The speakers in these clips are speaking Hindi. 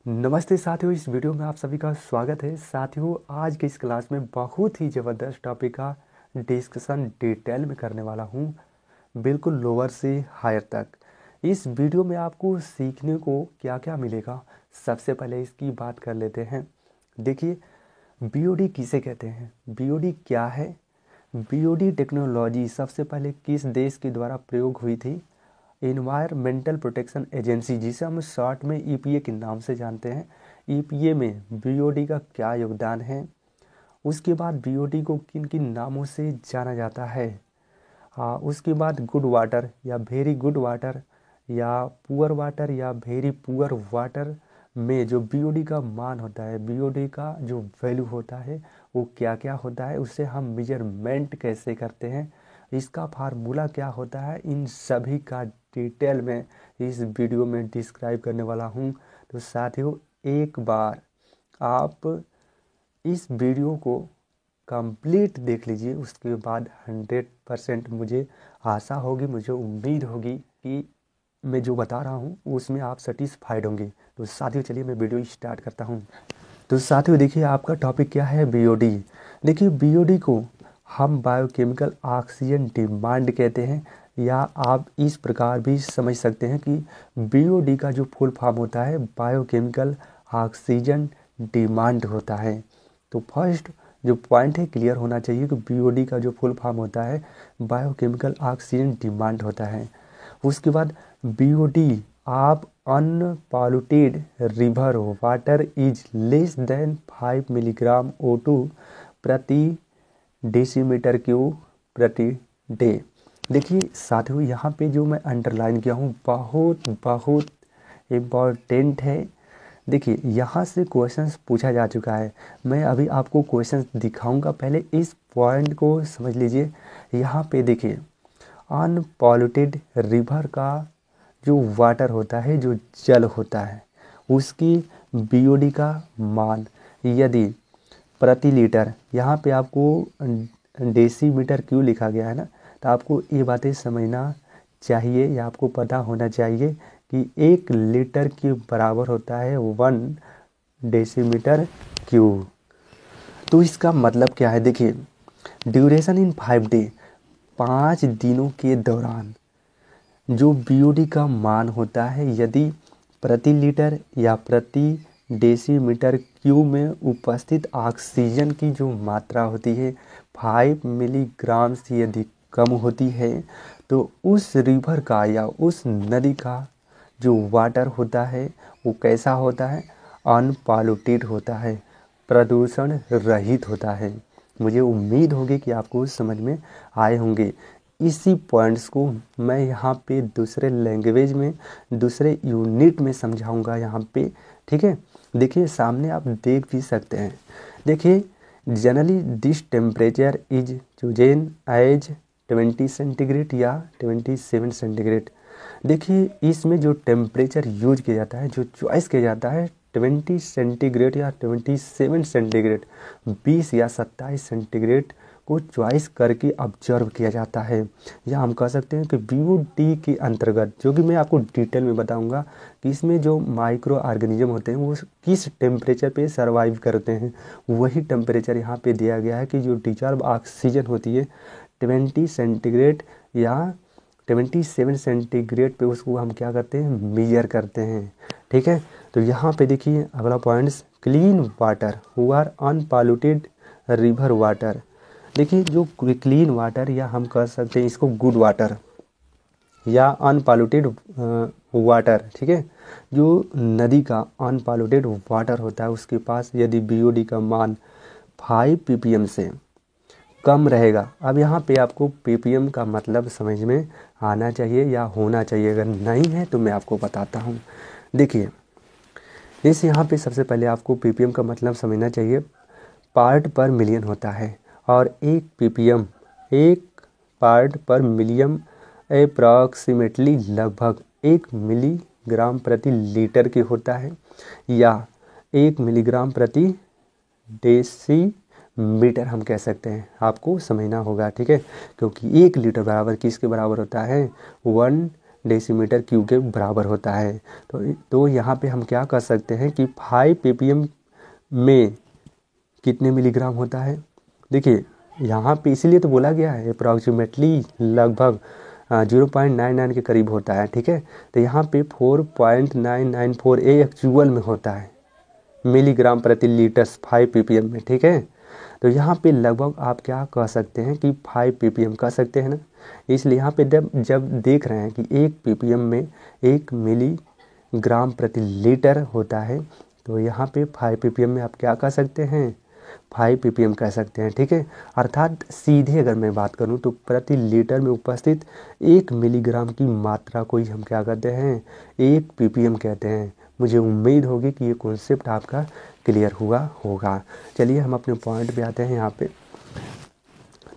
नमस्ते साथियों, इस वीडियो में आप सभी का स्वागत है। साथियों, आज के इस क्लास में बहुत ही ज़बरदस्त टॉपिक का डिस्कशन डिटेल में करने वाला हूँ, बिल्कुल लोअर से हायर तक। इस वीडियो में आपको सीखने को क्या क्या मिलेगा, सबसे पहले इसकी बात कर लेते हैं। देखिए, बीओडी किसे कहते हैं, बीओडी क्या है। बीओडी टेक्नोलॉजी सबसे पहले किस देश के द्वारा प्रयोग हुई थी? इन्वायरमेंटल प्रोटेक्शन एजेंसी, जिसे हम शॉर्ट में ईपीए के नाम से जानते हैं। ईपीए में बीओडी का क्या योगदान है? उसके बाद बीओडी को किन किन नामों से जाना जाता है? हाँ, उसके बाद गुड वाटर या वेरी गुड वाटर या पुअर वाटर या वेरी पुअर वाटर में जो बीओडी का मान होता है, बीओडी का जो वैल्यू होता है वो क्या क्या होता है, उससे हम मेजरमेंट कैसे करते हैं, इसका फार्मूला क्या होता है, इन सभी का डिटेल में इस वीडियो में डिस्क्राइब करने वाला हूँ। तो साथियों, एक बार आप इस वीडियो को कंप्लीट देख लीजिए, उसके बाद 100% मुझे आशा होगी, मुझे उम्मीद होगी कि मैं जो बता रहा हूँ उसमें आप सेटिस्फाइड होंगे। तो साथियों, चलिए मैं वीडियो स्टार्ट करता हूँ। तो साथियों देखिए, आपका टॉपिक क्या है, बीओडी। देखिए, बीओडी को हम बायोकेमिकल ऑक्सीजन डिमांड कहते हैं, या आप इस प्रकार भी समझ सकते हैं कि बीओडी का जो फुल फॉर्म होता है बायोकेमिकल ऑक्सीजन डिमांड होता है। तो फर्स्ट जो पॉइंट है क्लियर होना चाहिए कि बीओडी का जो फुल फॉर्म होता है बायोकेमिकल ऑक्सीजन डिमांड होता है। उसके बाद बीओडी आप unpolluted river water is less than 5 milligram O2 प्रति डेसीमीटर क्यूब प्रति डे। देखिए साथियों, यहाँ पे जो मैं अंडरलाइन किया हूँ बहुत बहुत इम्पॉर्टेंट है। देखिए, यहाँ से क्वेश्चंस पूछा जा चुका है, मैं अभी आपको क्वेश्चंस दिखाऊंगा, पहले इस पॉइंट को समझ लीजिए। यहाँ पे देखिए, अनपॉल्यूटेड रिवर का जो वाटर होता है, जो जल होता है, उसकी बीओडी का मान यदि प्रति लीटर, यहाँ पे आपको डेसीमीटर क्यों लिखा गया है ना, तो आपको ये बातें समझना चाहिए या आपको पता होना चाहिए कि 1 लीटर के बराबर होता है 1 डेसीमीटर क्यूब। तो इसका मतलब क्या है, देखिए, ड्यूरेशन इन 5 डे, 5 दिनों के दौरान जो बीओडी का मान होता है, यदि प्रति लीटर या प्रति डेसीमीटर क्यूब में उपस्थित ऑक्सीजन की जो मात्रा होती है 5 मिलीग्राम से यदि कम होती है, तो उस रिवर का या उस नदी का जो वाटर होता है वो कैसा होता है, अनपॉल्यूटेड होता है, प्रदूषण रहित होता है। मुझे उम्मीद होगी कि आपको समझ में आए होंगे। इसी पॉइंट्स को मैं यहाँ पे दूसरे लैंग्वेज में, दूसरे यूनिट में समझाऊंगा यहाँ पे, ठीक है। देखिए, सामने आप देख भी सकते हैं। देखिए, generally this temperature is chosen as 20 centigrade या 27 सेंटीग्रेड। देखिए, इसमें जो टेम्परेचर यूज किया जाता है, जो चॉइस किया जाता है 20 सेंटीग्रेड या 27 सेंटीग्रेड, 20 या 27 सेंटीग्रेड को चॉइस करके ऑब्जर्व किया जाता है। या हम कह सकते हैं कि बीओडी के अंतर्गत, जो कि मैं आपको डिटेल में बताऊंगा कि इसमें जो माइक्रो ऑर्गेनिज्म होते हैं वो किस टेम्परेचर पे सर्वाइव करते हैं, वही टेम्परेचर यहाँ पे दिया गया है कि जो डिजॉल्व ऑक्सीजन होती है 20 सेंटीग्रेड या 27 सेंटीग्रेड पे उसको हम क्या करते हैं, मेजर करते हैं, ठीक है। तो यहाँ पे देखिए अगला points, clean water who are unpolluted river water. देखिए, जो क्लीन वाटर या हम कह सकते हैं इसको गुड वाटर या अनपॉल्यूटेड वाटर, ठीक है, जो नदी का अनपॉल्यूटेड वाटर होता है उसके पास यदि बीओडी का मान 5 ppm से कम रहेगा। अब यहाँ पे आपको पीपीएम का मतलब समझ में आना चाहिए या होना चाहिए, अगर नहीं है तो मैं आपको बताता हूँ। देखिए, इस यहाँ पे सबसे पहले आपको पीपीएम का मतलब समझना चाहिए, पार्ट पर मिलियन होता है, और 1 ppm 1 पार्ट पर मिलियन अप्रॉक्सीमेटली लगभग 1 मिलीग्राम प्रति लीटर की होता है, या 1 मिलीग्राम प्रति डेसीमीटर हम कह सकते हैं। आपको समझना होगा, ठीक है, क्योंकि 1 लीटर बराबर किसके बराबर होता है, 1 डेसीमीटर क्यूब के बराबर होता है। तो यहाँ पे हम क्या कर सकते हैं कि 5 ppm में कितने मिलीग्राम होता है। देखिए यहाँ पे इसीलिए तो बोला गया है अप्रॉक्सीमेटली लगभग 0.99 के करीब होता है। ठीक है, तो यहाँ पे 4.994 एक्चुअल में होता है मिलीग्राम प्रति लीटर 5 ppm में। ठीक है, तो यहाँ पे लगभग आप क्या कह सकते हैं कि 5 ppm कह सकते हैं ना। इसलिए यहाँ पे जब देख रहे हैं कि 1 ppm में 1 मिलीग्राम प्रति लीटर होता है, तो यहाँ पे 5 ppm में आप क्या कह सकते हैं, 5 ppm कह सकते हैं। ठीक है, अर्थात सीधे अगर मैं बात करूँ तो प्रति लीटर में उपस्थित 1 मिलीग्राम की मात्रा को ही हम क्या कहते हैं, 1 ppm कहते हैं। मुझे उम्मीद होगी कि ये कॉन्सेप्ट आपका क्लियर हुआ होगा। चलिए हम अपने पॉइंट पे आते हैं। यहाँ पे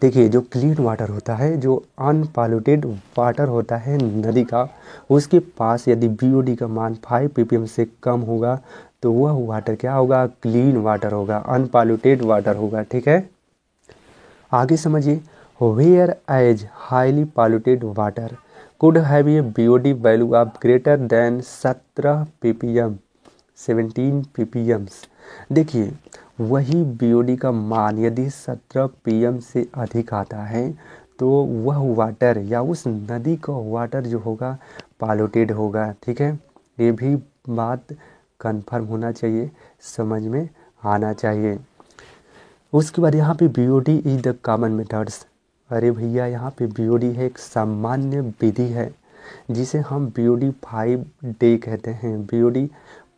देखिए जो क्लीन वाटर होता है, जो अनपॉल्यूटेड वाटर होता है नदी का, उसके पास यदि BOD का मान 5 ppm से कम होगा तो वह वाटर क्या होगा, क्लीन वाटर होगा, अनपॉल्यूटेड वाटर होगा। ठीक है, आगे समझिए। Whereas highly polluted water could have a BOD value of greater than 17 ppm 17 ppm। देखिए वही BOD का मान यदि 17 pm से अधिक आता है तो वह वाटर या उस नदी का वाटर जो होगा पॉल्यूटेड होगा। ठीक है, ये भी बात कंफर्म होना चाहिए, समझ में आना चाहिए। उसके बाद यहाँ पे BOD is the common methods. अरे भैया यहाँ पे BOD है एक सामान्य विधि है जिसे हम BOD 5 डे कहते हैं। BOD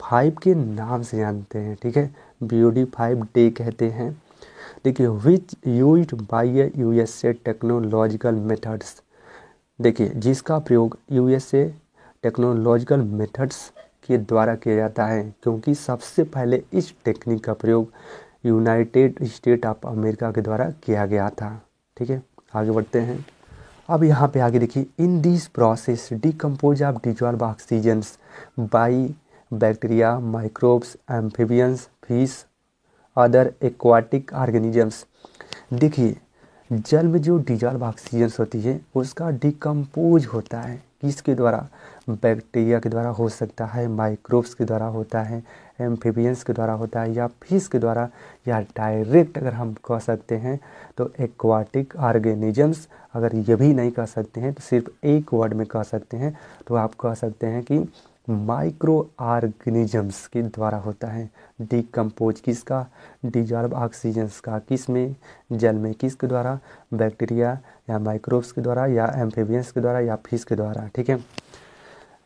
5 के नाम से जानते हैं। ठीक है, BOD 5 डे कहते हैं। देखिए which used by USA technological methods. देखिए जिसका प्रयोग USA टेक्नोलॉजिकल मेथड्स के द्वारा किया जाता है, क्योंकि सबसे पहले इस टेक्निक का प्रयोग यूनाइटेड स्टेट ऑफ अमेरिका के द्वारा किया गया था। ठीक है, आगे बढ़ते हैं। अब यहाँ पे आगे देखिए, in this process decompose of dissolve oxygens by bacteria, microbes, amphibians, fish, other aquatic organisms. देखिए जल में जो डिजॉल्व ऑक्सीजन्स होती है उसका डिकम्पोज होता है किसके द्वारा, बैक्टीरिया के द्वारा हो सकता है, माइक्रोब्स के द्वारा होता है, एम्फीबियंस के द्वारा होता है, या फिश के द्वारा, या डायरेक्ट अगर हम कह सकते हैं तो एक्वाटिक ऑर्गेनिजम्स। अगर ये भी नहीं कह सकते हैं तो सिर्फ एक वर्ड में कह सकते हैं तो आप कह सकते हैं कि माइक्रो ऑर्गेनिजम्स के द्वारा होता है डिकम्पोज। किसका, डिजॉल्व ऑक्सीजन्स का, किस में, जल में, किसके द्वारा, बैक्टीरिया या माइक्रोब्स के द्वारा, या एम्फीबियंस के द्वारा, या फिश के द्वारा। ठीक है,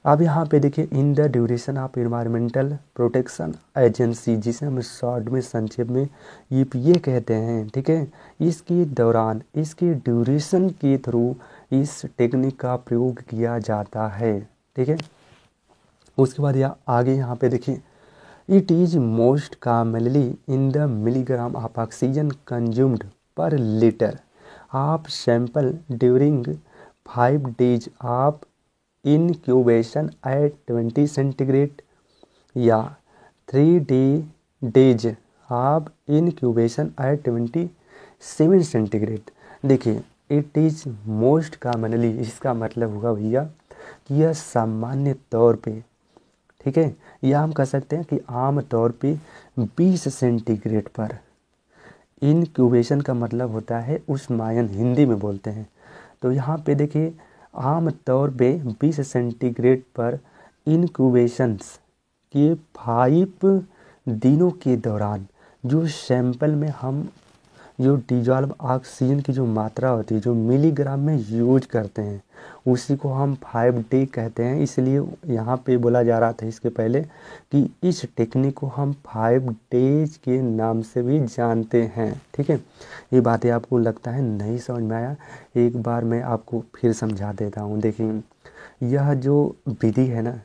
अब यहाँ पे देखिए, in the duration of environmental protection agency, जिसे हम शॉर्ट में संक्षेप में EPA कहते हैं। ठीक है, इसके दौरान, इसके ड्यूरेशन के थ्रू इस टेक्निक का प्रयोग किया जाता है। ठीक है, उसके बाद आगे यहाँ पे देखिए, it is most commonly in the milligram of oxygen consumed per litre of sample during 5 days of incubation at 20 centigrade या 3 days of incubation at 27 centigrade. देखिए इट इज मोस्ट कॉमनली, इसका मतलब होगा भैया कि यह सामान्य तौर पे, ठीक है, या हम कह सकते हैं कि आम तौर पे 20 सेंटीग्रेड पर। इनक्यूबेशन का मतलब होता है उष्मायन, हिंदी में बोलते हैं। तो यहाँ पे देखिए आम तौर पे 20 सेंटीग्रेड पर इनक्यूबेशंस के 5 दिनों के दौरान जो सैंपल में हम जो डिजॉल्व ऑक्सीजन की जो मात्रा होती है, जो मिलीग्राम में यूज करते हैं, उसी को हम 5 डे कहते हैं। इसलिए यहाँ पे बोला जा रहा था इसके पहले कि इस टेक्निक को हम 5 डेज के नाम से भी जानते हैं। ठीक है, ये बातें आपको लगता है नहीं समझ में आया, एक बार मैं आपको फिर समझा देता हूँ। देखिए यह जो विधि है ना,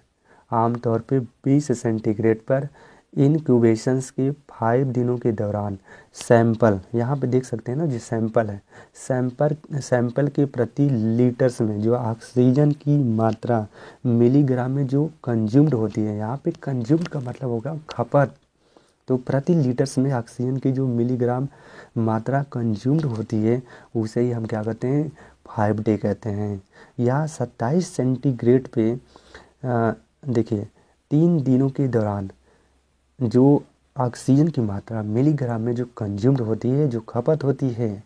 आमतौर पे 20 सेंटीग्रेड पर इनक्यूबेशंस के 5 दिनों के दौरान सैंपल, यहाँ पे देख सकते हैं ना, जो सैंपल है, सैंपल के प्रति लीटर्स में जो ऑक्सीजन की मात्रा मिलीग्राम में जो कंज्यूम्ड होती है, यहाँ पे कंज्यूम्ड का मतलब होगा खपत, तो प्रति लीटर्स में ऑक्सीजन की जो मिलीग्राम मात्रा कंज्यूम्ड होती है उसे ही हम क्या कहते हैं, 5 डे कहते हैं। या 27 सेंटीग्रेड पे देखिए 3 दिनों के दौरान जो ऑक्सीजन की मात्रा मिलीग्राम में जो कंज्यूम्ड होती है, जो खपत होती है,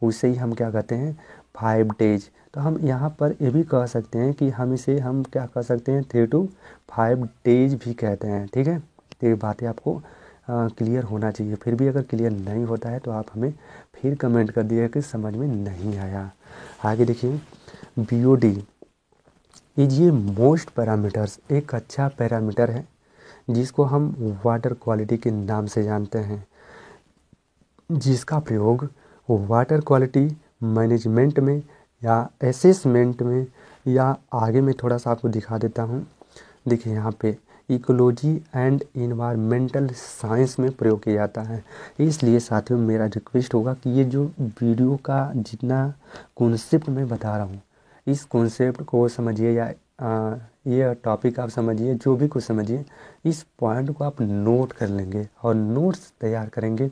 उसे ही हम क्या कहते हैं 5 डेज। तो हम यहाँ पर ये भी कह सकते हैं कि हम इसे हम क्या कह सकते हैं 3 to 5 डेज भी कहते हैं। ठीक है, तो ये बातें आपको क्लियर होना चाहिए। फिर भी अगर क्लियर नहीं होता है तो आप हमें फिर कमेंट कर दिया कि समझ में नहीं आया। आगे देखिए BOD इज ये मोस्ट पैरामीटर्स, एक अच्छा पैरामीटर है जिसको हम वाटर क्वालिटी के नाम से जानते हैं, जिसका प्रयोग वाटर क्वालिटी मैनेजमेंट में या असेसमेंट में या आगे मैं थोड़ा सा आपको दिखा देता हूँ। देखिए यहाँ पे इकोलॉजी एंड इन्वायरमेंटल साइंस में प्रयोग किया जाता है। इसलिए साथियों मेरा रिक्वेस्ट होगा कि ये जो वीडियो का जितना कॉन्सेप्ट मैं बता रहा हूँ, इस कॉन्सेप्ट को समझिए या ये टॉपिक आप समझिए, जो भी कुछ समझिए, इस पॉइंट को आप नोट कर लेंगे और नोट्स तैयार करेंगे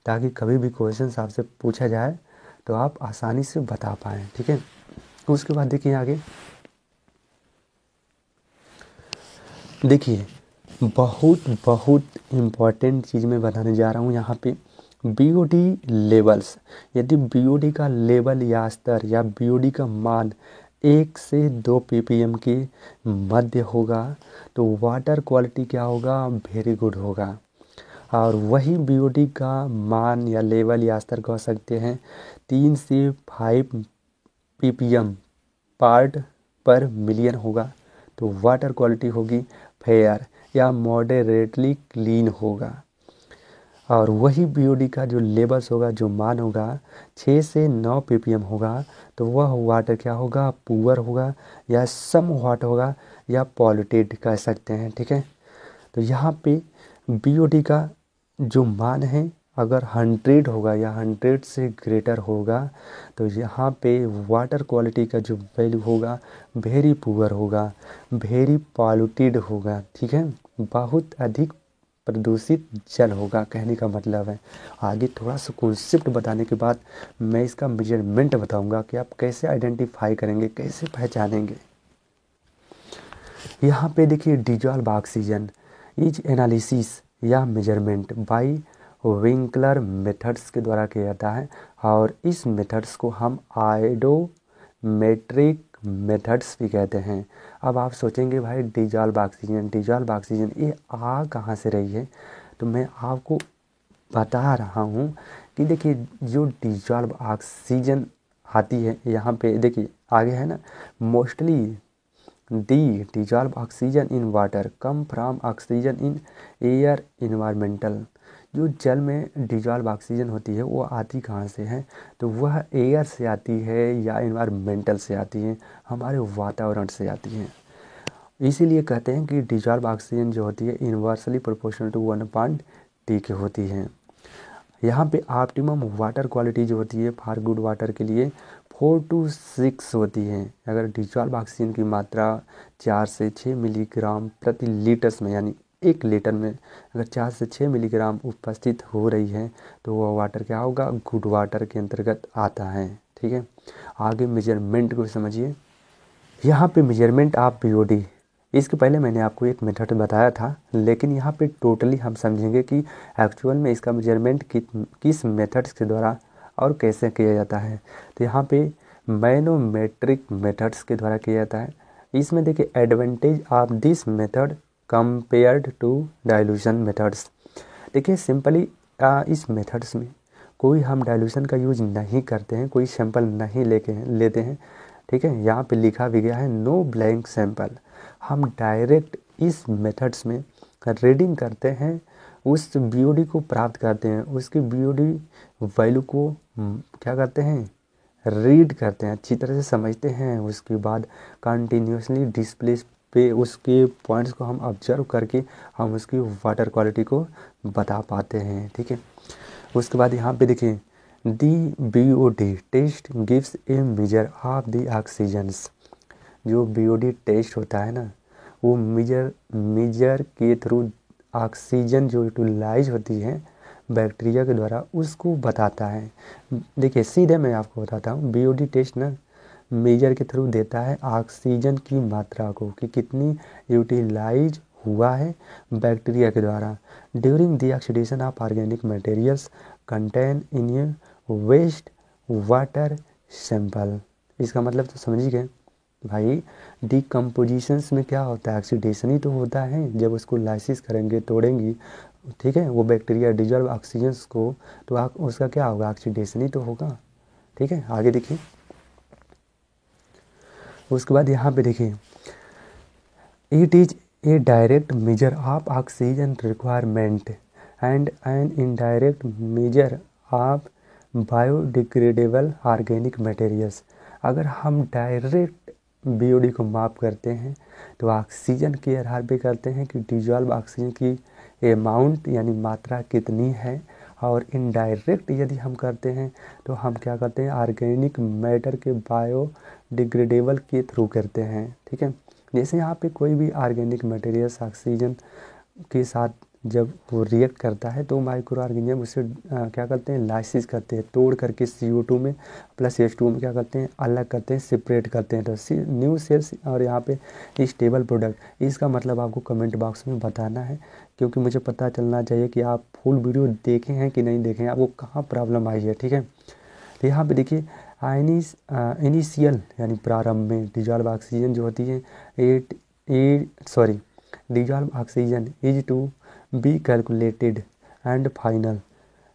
ताकि कभी भी क्वेश्चन आपसे पूछा जाए तो आप आसानी से बता पाएँ। ठीक है, उसके बाद देखिए आगे देखिए बहुत इम्पॉर्टेंट चीज़ मैं बताने जा रहा हूँ यहाँ पे BOD लेवल्स। यदि BOD का लेवल या स्तर या BOD का मान 1 से 2 ppm के मध्य होगा तो वाटर क्वालिटी क्या होगा, वेरी गुड होगा। और वही BOD का मान या लेवल या स्तर कह सकते हैं 3 से 5 ppm पार्ट पर मिलियन होगा तो वाटर क्वालिटी होगी फेयर या मॉडरेटली क्लीन होगा। और वही BOD का जो लेवल्स होगा, जो मान होगा 6 से 9 ppm होगा तो वह वाटर क्या होगा, पुअर होगा या सम वाट होगा या पॉल्यूटेड कह सकते हैं। ठीक है, तो यहाँ पे BOD का जो मान है अगर 100 होगा या 100 से ग्रेटर होगा तो यहाँ पे वाटर क्वालिटी का जो वैल्यू होगा वेरी पुअर होगा, वेरी पॉल्यूटेड होगा। ठीक है, बहुत अधिक प्रदूषित जल होगा, कहने का मतलब है। आगे थोड़ा सा कॉन्सेप्ट बताने के बाद मैं इसका मेजरमेंट बताऊंगा कि आप कैसे आइडेंटिफाई करेंगे, कैसे पहचानेंगे। यहाँ पे देखिए डिजॉल्व ऑक्सीजन इज एनालिसिस या मेजरमेंट बाय विंकलर मेथड्स के द्वारा किया जाता है और इस मेथड्स को हम आयोडोमेट्रिक मेथड्स भी कहते हैं। अब आप सोचेंगे भाई डिजॉल्व ऑक्सीजन ये आ कहाँ से रही है, तो मैं आपको बता रहा हूँ कि देखिए जो डिजॉल्व ऑक्सीजन आती है यहाँ पे देखिए आगे है ना, mostly the dissolve oxygen in water come from oxygen in air environmental. जो जल में डिजॉल्व ऑक्सीजन होती है वो आती कहाँ से है, तो वह एयर से आती है या इन्वायरमेंटल से आती है, हमारे वातावरण से आती है। इसीलिए कहते हैं कि डिजॉल्व ऑक्सीजन जो होती है इन्वर्सली प्रोपोर्शनल टू 1.T के होती है। यहाँ पे ऑप्टिमम वाटर क्वालिटी जो होती है फॉर गुड वाटर के लिए 4 to 6 होती है। अगर डिजॉल्व ऑक्सीजन की मात्रा 4 से 6 मिलीग्राम प्रति लीटर्स में, यानी 1 लीटर में अगर 4 से 6 मिलीग्राम उपस्थित हो रही है तो वह वाटर क्या होगा, गुड वाटर के अंतर्गत आता है। ठीक है, आगे मेजरमेंट को समझिए। यहाँ पे मेजरमेंट ऑफ BOD, इसके पहले मैंने आपको एक मेथड बताया था, लेकिन यहाँ पे टोटली हम समझेंगे कि एक्चुअल में इसका मेजरमेंट किस मेथड्स के द्वारा और कैसे किया जाता है। तो यहाँ पे मैनोमेट्रिक मेथड्स के द्वारा किया जाता है। इसमें देखिए advantage of this method compared to dilution methods. देखिए सिंपली इस मेथड्स में कोई हम डाइल्यूशन का यूज नहीं करते हैं, कोई सैंपल नहीं लेते हैं। ठीक है, यहाँ पे लिखा भी गया है नो ब्लैंक सैंपल। हम डायरेक्ट इस मेथड्स में रीडिंग करते हैं, उस BOD को प्राप्त करते हैं, उसकी BOD वैल्यू को क्या करते हैं, रीड करते हैं, अच्छी तरह से समझते हैं। उसके बाद कंटिन्यूसली डिस्प्ले पे उसके पॉइंट्स को हम ऑब्जर्व करके हम उसकी वाटर क्वालिटी को बता पाते हैं। ठीक है, उसके बाद यहाँ पे देखिए the BOD test gives a measure of the oxygens. जो BOD टेस्ट होता है ना, वो मेजर के थ्रू ऑक्सीजन जो यूटिलाइज होती है बैक्टीरिया के द्वारा उसको बताता है। देखिए सीधे मैं आपको बताता हूँ, BOD टेस्ट ना मेजर के थ्रू देता है ऑक्सीजन की मात्रा को कि कितनी यूटिलाइज हुआ है बैक्टीरिया के द्वारा during the oxidation of organic materials content in a waste water sample. इसका मतलब तो समझ गए भाई, डिकम्पोजिशंस में क्या होता है, ऑक्सीडेशन ही तो होता है। जब उसको लाइसिस करेंगे, तोड़ेंगी, ठीक है, वो बैक्टीरिया डिजॉल्व ऑक्सीजन को, तो उसका क्या होगा, ऑक्सीडेशन ही तो होगा। ठीक है, आगे देखिए। उसके बाद यहाँ पे देखिए, it is a direct measure of oxygen requirement and an indirect measure of biodegradable organic materials. अगर हम डायरेक्ट बीओडी को माप करते हैं तो ऑक्सीजन के आधार पे करते हैं कि डिजॉल्व ऑक्सीजन की अमाउंट यानी मात्रा कितनी है, और इनडायरेक्ट यदि हम करते हैं तो हम क्या करते हैं, ऑर्गेनिक मैटर के बायोडिग्रेडेबल के थ्रू करते हैं। ठीक है, जैसे यहाँ पे कोई भी ऑर्गेनिक मटेरियल्स ऑक्सीजन के साथ जब वो रिएक्ट करता है तो माइक्रो ऑर्गेनिज्म उसे क्या करते हैं, लाइसिस करते हैं, तोड़ करके CO2 में प्लस H2 में क्या करते हैं, अलग करते हैं, सेपरेट करते हैं, तो न्यू सेल्स और यहाँ पे स्टेबल प्रोडक्ट। इसका मतलब आपको कमेंट बॉक्स में बताना है, क्योंकि मुझे पता चलना चाहिए कि आप फुल वीडियो देखे हैं कि नहीं देखे हैं, आपको कहाँ प्रॉब्लम आई है। ठीक है, तो यहाँ पर देखिए, इनिशियल यानी प्रारंभ में डिजॉल्व ऑक्सीजन जो होती है dissolve oxygen is to be calculated and final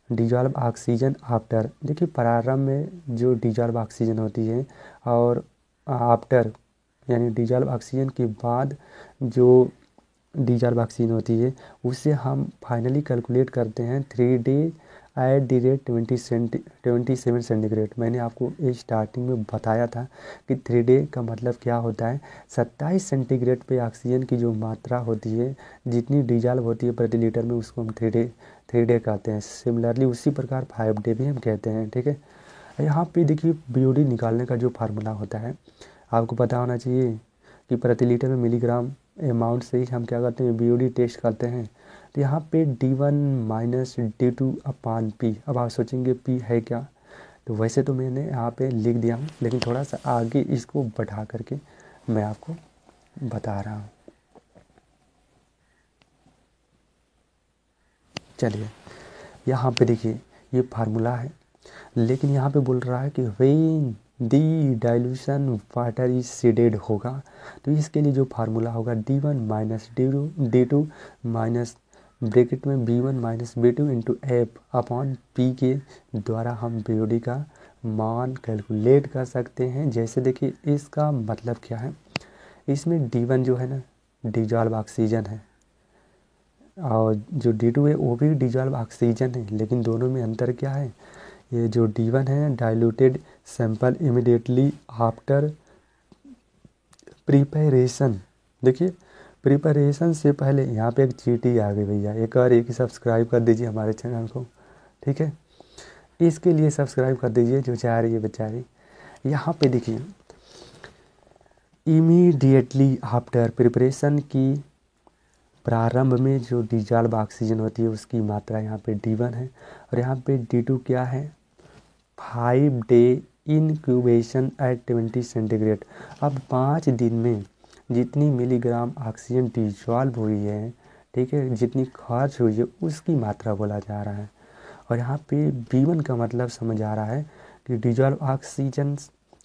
dissolve oxygen after. देखिए, प्रारंभ में जो डिजॉल्व ऑक्सीजन होती है और आफ्टर यानी डिजॉल्व ऑक्सीजन के बाद जो डिजॉल्व ऑक्सीजन होती है उससे हम फाइनली कैलकुलेट करते हैं 3D at the rate 27 centigrade. मैंने आपको स्टार्टिंग में बताया था कि 3D का मतलब क्या होता है, 27 सेंटीग्रेड पे ऑक्सीजन की जो मात्रा होती है, जितनी डिजॉल्व होती है प्रति लीटर में, उसको हम 3D कहते हैं। सिमिलरली उसी प्रकार 5D भी हम कहते हैं। ठीक है, यहाँ पे देखिए बीओडी निकालने का जो फार्मूला होता है आपको पता होना चाहिए कि प्रति लीटर में मिलीग्राम अमाउंट से ही हम क्या करते हैं, बीओडी टेस्ट करते हैं। तो यहाँ पे D1 माइनस D2 अपान P। अब आप सोचेंगे P है क्या, तो वैसे तो मैंने यहाँ पे लिख दिया हूँ, लेकिन थोड़ा सा आगे इसको बढ़ा करके मैं आपको बता रहा हूँ। चलिए, यहाँ पे देखिए ये फार्मूला है, लेकिन यहाँ पे बोल रहा है कि when the dilution water is seeded होगा, तो इसके लिए जो फार्मूला होगा D1 minus D2 minus bracket में B1 minus B2 into F upon P के द्वारा हम बीओडी का मान कैलकुलेट कर सकते हैं। जैसे देखिए, इसका मतलब क्या है, इसमें D1 जो है ना डिजॉल्व ऑक्सीजन है, और जो D2 है वो भी डिजॉल्व ऑक्सीजन है, लेकिन दोनों में अंतर क्या है, ये जो D1 है diluted sample immediately after preparation. देखिए, प्रिपरेशन से पहले यहाँ पे एक चीटी आ गई भैया, एक सब्सक्राइब कर दीजिए हमारे चैनल को। ठीक है, इसके लिए सब्सक्राइब कर दीजिए जो चाह रही है बेचारी। यहाँ पे देखिए, इमीडिएटली आफ्टर प्रिपरेशन की प्रारंभ में जो डिजॉल्व ऑक्सीजन होती है उसकी मात्रा यहाँ पे D1 है, और यहाँ पे D2 क्या है, 5 डे इनक्यूबेशन एट 20 सेंटीग्रेड। अब 5 दिन में जितनी मिलीग्राम ऑक्सीजन डिजॉल्व हुई है, ठीक है, जितनी खर्च हुई है उसकी मात्रा बोला जा रहा है। और यहाँ पे B1 का मतलब समझ आ रहा है कि dissolve oxygen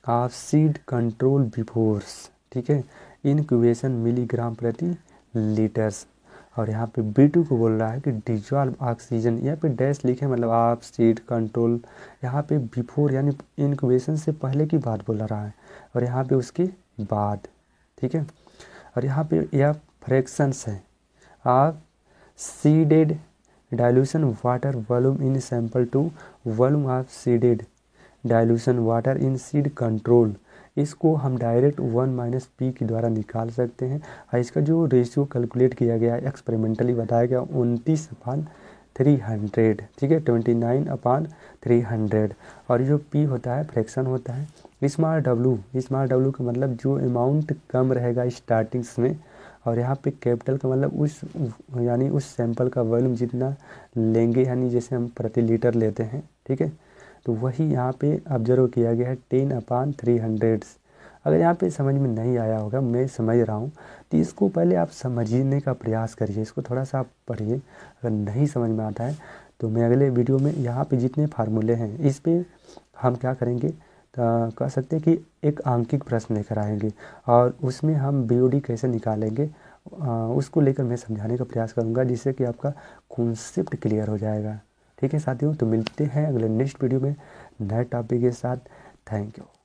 of seed control before, ठीक है, इनक्यूबेशन मिलीग्राम प्रति लीटर्स। और यहाँ पे B2 को बोल रहा है कि डिजॉल्व ऑक्सीजन, यहाँ पे डैश लिखे मतलब आप सीड कंट्रोल, यहाँ पे बिफोर यानी इनक्यूबेशन से पहले की बात बोल रहा है, और यहाँ पे उसके बाद। ठीक है, और यहाँ पे यह फ्रैक्शंस है of seeded dilution water volume in sample to volume of seeded dilution water in seed control. इसको हम डायरेक्ट 1 माइनस P के द्वारा निकाल सकते हैं, और इसका जो रेशियो कैलकुलेट किया गया एक्सपेरिमेंटली बताया गया 29/300। ठीक है, 29/300। और जो P होता है फ्रैक्शन होता है। स्मॉल डब्लू का मतलब जो अमाउंट कम रहेगा स्टार्टिंग्स में, और यहाँ पे कैपिटल का मतलब उस यानी उस सैंपल का वॉल्यूम जितना लेंगे, यानी जैसे हम प्रति लीटर लेते हैं। ठीक है, तो वही यहाँ पे ऑब्जर्व किया गया है 10/300। अगर यहाँ पे समझ में नहीं आया होगा, मैं समझ रहा हूँ, तो इसको पहले आप समझने का प्रयास करिए, इसको थोड़ा सा आप पढ़िए। अगर नहीं समझ में आता है तो मैं अगले वीडियो में यहाँ पे जितने फार्मूले हैं इस पे हम क्या करेंगे, तो कह सकते हैं कि एक आंकिक प्रश्न लेकर आएंगे और उसमें हम BOD कैसे निकालेंगे उसको लेकर मैं समझाने का प्रयास करूँगा, जिससे कि आपका कॉन्सेप्ट क्लियर हो जाएगा। ठीक है साथियों, तो मिलते हैं अगले नेक्स्ट वीडियो में नए टॉपिक के साथ। Thank you.